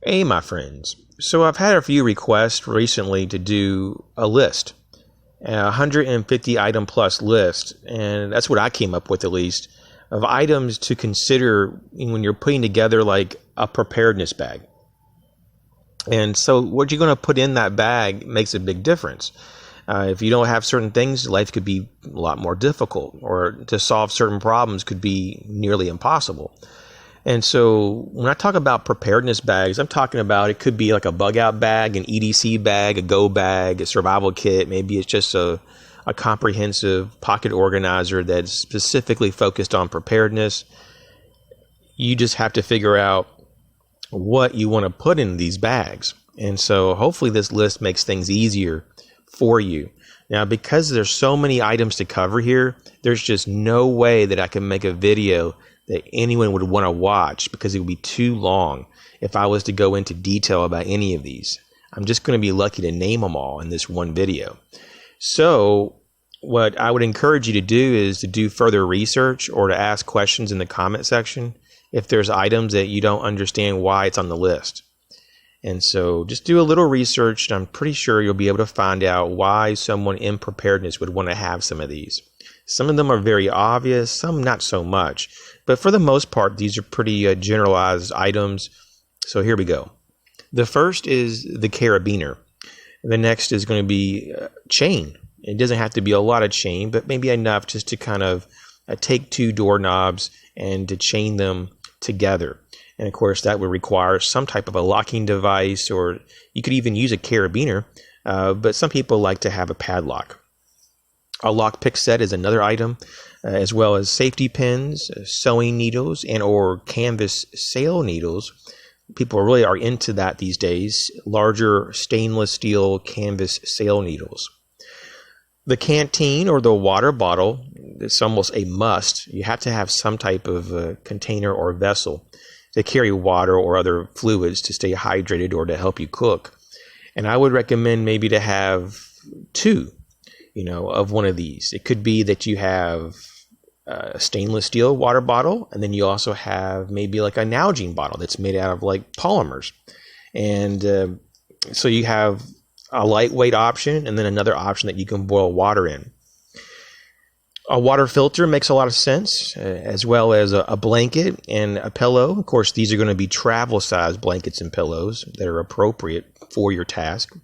Hey, my friends. So I've had a few requests recently to do a list, a 150 item plus list, and that's what I came up with, at least, of items to consider when you're putting together like a preparedness bag. And so what you're going to put in that bag makes a big difference. If you don't have certain things, life could be a lot more difficult, or to solve certain problems could be nearly impossible. And so when I talk about preparedness bags, I'm talking about it could be like a bug out bag, an EDC bag, a go bag, a survival kit. Maybe it's just a comprehensive pocket organizer that's specifically focused on preparedness. You just have to figure out what you want to put in these bags. And so hopefully this list makes things easier for you. Now, because there's so many items to cover here, there's just no way that I can make a video that anyone would want to watch, because it would be too long if I was to go into detail about any of these. I'm just going to be lucky to name them all in this one video. So what I would encourage you to do is to do further research or to ask questions in the comment section if there's items that you don't understand why it's on the list. And so just do a little research, and I'm pretty sure you'll be able to find out why someone in preparedness would want to have some of these. Some of them are very obvious, some not so much. But for the most part, these are pretty generalized items. So here we go. The first is the carabiner. The next is going to be chain. It doesn't have to be a lot of chain, but maybe enough just to kind of take two doorknobs and to chain them together. And of course, that would require some type of a locking device, or you could even use a carabiner, but some people like to have a padlock. A lockpick set is another item, as well as safety pins, sewing needles, and or canvas sail needles. People really are into that these days. Larger stainless steel canvas sail needles. The canteen or the water bottle is almost a must. You have to have some type of container or vessel to carry water or other fluids to stay hydrated or to help you cook. And I would recommend maybe to have two, of one of these. It could be that you have a stainless steel water bottle, and then you also have maybe like a Nalgene bottle that's made out of like polymers. And so you have a lightweight option and then another option that you can boil water in. A water filter makes a lot of sense, as well as a blanket and a pillow. Of course, these are going to be travel size blankets and pillows that are appropriate for your task.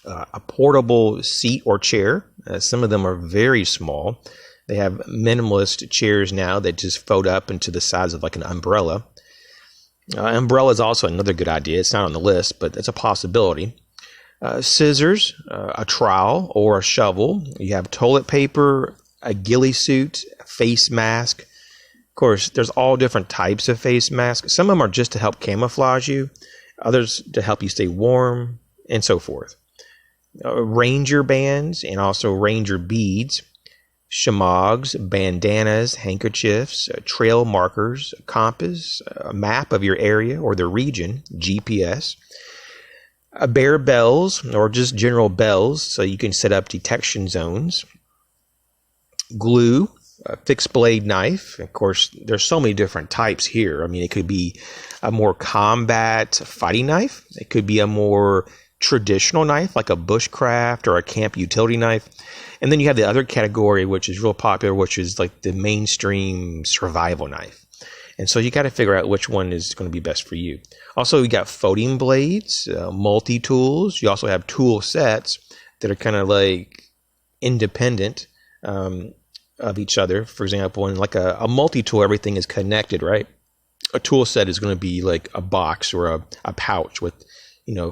A portable seat or chair. Some of them are very small. They have minimalist chairs now that just fold up into the size of like an umbrella. Umbrella is also another good idea. It's not on the list, but it's a possibility. Scissors, a trowel or a shovel. You have toilet paper, a ghillie suit, a face mask. Of course, there's all different types of face masks. Some of them are just to help camouflage you, others to help you stay warm, and so forth. Ranger bands and also ranger beads, shamogs, bandanas, handkerchiefs, trail markers, a compass, a map of your area or the region, GPS, bear bells or just general bells so you can set up detection zones, glue, a fixed blade knife. Of course, there's so many different types here. I mean, it could be a more combat fighting knife. It could be a more traditional knife like a bushcraft or a camp utility knife. And then you have the other category, which is real popular, which is like the mainstream survival knife. And so you got to figure out which one is going to be best for you. Also, you got folding blades, multi-tools. You also have tool sets that are kind of like independent of each other. For example, in like a multi-tool, everything is connected, right? A tool set is going to be like a box or a pouch with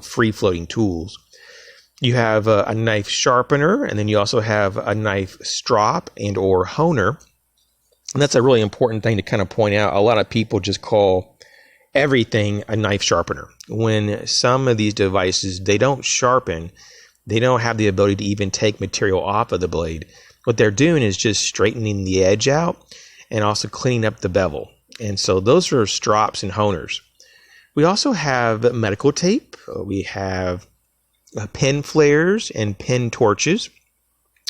free-floating tools. You have a knife sharpener, and then you also have a knife strop and or honer. And that's a really important thing to kind of point out. A lot of people just call everything a knife sharpener. When some of these devices, they don't sharpen, they don't have the ability to even take material off of the blade. What they're doing is just straightening the edge out and also cleaning up the bevel. And so those are strops and honers. We also have medical tape. We have pen flares and pen torches.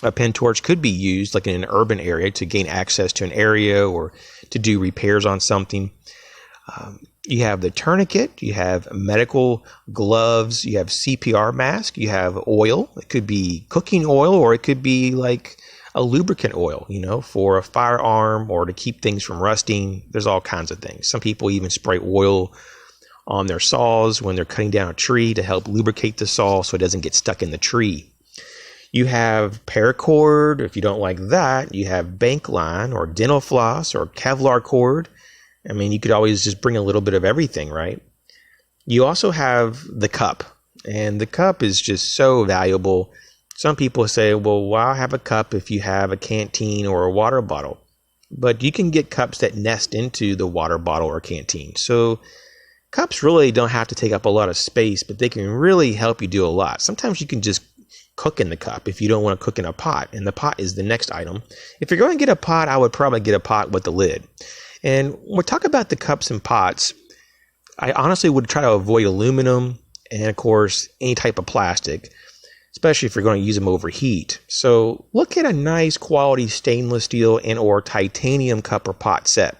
A pen torch could be used like in an urban area to gain access to an area or to do repairs on something. You have the tourniquet, you have medical gloves, you have CPR mask, you have oil. It could be cooking oil, or it could be like a lubricant oil, for a firearm or to keep things from rusting. There's all kinds of things. Some people even spray oil on their saws when they're cutting down a tree to help lubricate the saw so it doesn't get stuck in the tree. You have paracord. If you don't like that, you have bank line or dental floss or Kevlar cord. I mean, you could always just bring a little bit of everything, right? You also have the cup, and the cup is just so valuable. Some people say, well, why have a cup if you have a canteen or a water bottle? But you can get cups that nest into the water bottle or canteen. So cups really don't have to take up a lot of space, but they can really help you do a lot. Sometimes you can just cook in the cup if you don't want to cook in a pot, and the pot is the next item. If you're going to get a pot, I would probably get a pot with the lid. And when we talk about the cups and pots, I honestly would try to avoid aluminum and, of course, any type of plastic, especially if you're going to use them over heat. So look at a nice quality stainless steel and or titanium cup or pot set.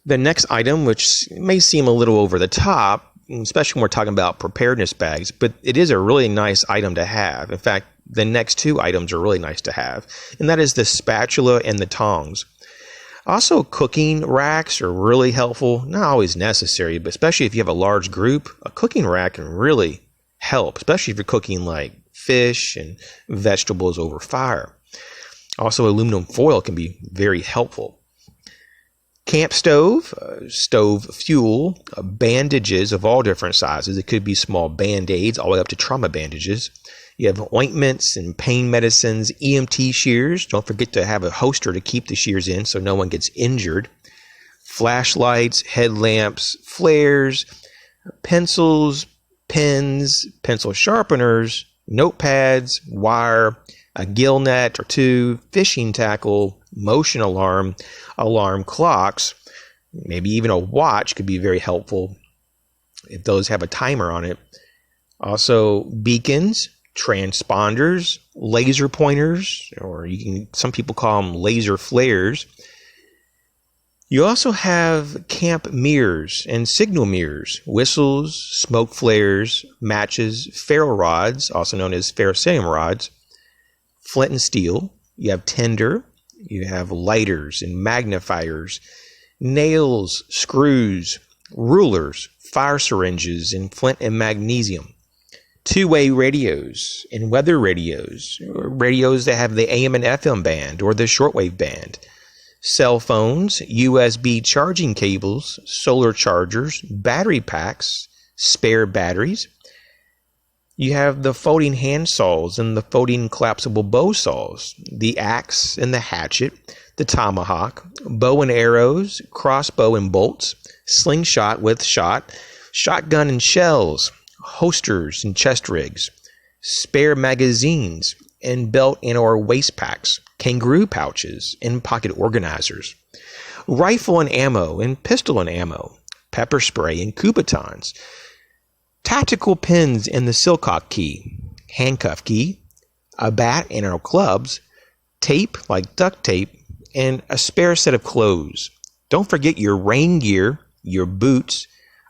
The next item, which may seem a little over the top, especially when we're talking about preparedness bags, but it is a really nice item to have. In fact, the next two items are really nice to have, and that is the spatula and the tongs. Also, cooking racks are really helpful. Not always necessary, but especially if you have a large group, a cooking rack can really help, especially if you're cooking like fish and vegetables over fire. Also, aluminum foil can be very helpful. Camp stove, stove fuel, bandages of all different sizes. It could be small band-aids all the way up to trauma bandages. You have ointments and pain medicines, EMT shears. Don't forget to have a holster to keep the shears in so no one gets injured. Flashlights, headlamps, flares, pencils, pens, pencil sharpeners, notepads, wire, a gill net or two, fishing tackle, motion alarm clocks, maybe even a watch could be very helpful if those have a timer on it. Also, beacons, transponders, laser pointers, or some people call them laser flares. You also have camp mirrors and signal mirrors, whistles, smoke flares, matches, ferro rods, also known as ferrocerium rods, flint and steel. You have tinder. You have lighters and magnifiers, nails, screws, rulers, fire syringes, and flint and magnesium. Two-way radios and weather radios, radios that have the AM and FM band or the shortwave band. Cell phones, USB charging cables, solar chargers, battery packs, spare batteries. You have the folding hand saws and the folding collapsible bow saws, the axe and the hatchet, the tomahawk, bow and arrows, crossbow and bolts, slingshot with shot, shotgun and shells, holsters and chest rigs, spare magazines and belt and or waist packs, kangaroo pouches and pocket organizers, rifle and ammo and pistol and ammo, pepper spray and Kubotans, tactical pins and the Silcock key, handcuff key, a bat and our clubs, tape like duct tape, and a spare set of clothes. Don't forget your rain gear, your boots,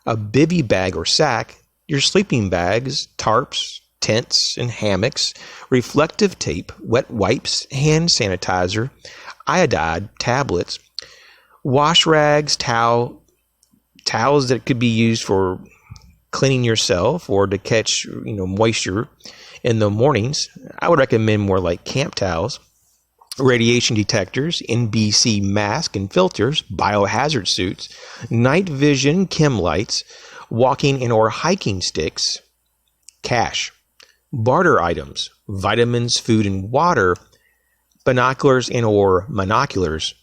a bivy bag or sack, your sleeping bags, tarps, tents, and hammocks, reflective tape, wet wipes, hand sanitizer, iodide tablets, wash rags, towels that could be used for cleaning yourself or to catch moisture in the mornings. I would recommend more like camp towels, radiation detectors, NBC mask and filters, biohazard suits, night vision chem lights, walking and or hiking sticks, cash, barter items, vitamins, food and water, binoculars and or monoculars,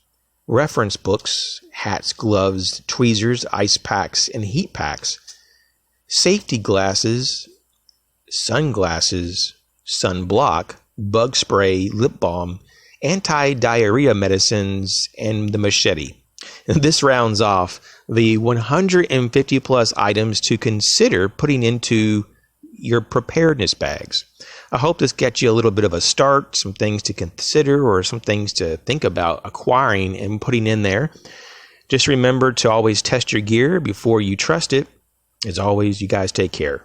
reference books, hats, gloves, tweezers, ice packs and heat packs, safety glasses, sunglasses, sunblock, bug spray, lip balm, anti-diarrhea medicines, and the machete. And this rounds off the 150 plus items to consider putting into your preparedness bags. I hope this gets you a little bit of a start, some things to consider or some things to think about acquiring and putting in there. Just remember to always test your gear before you trust it. As always, you guys take care.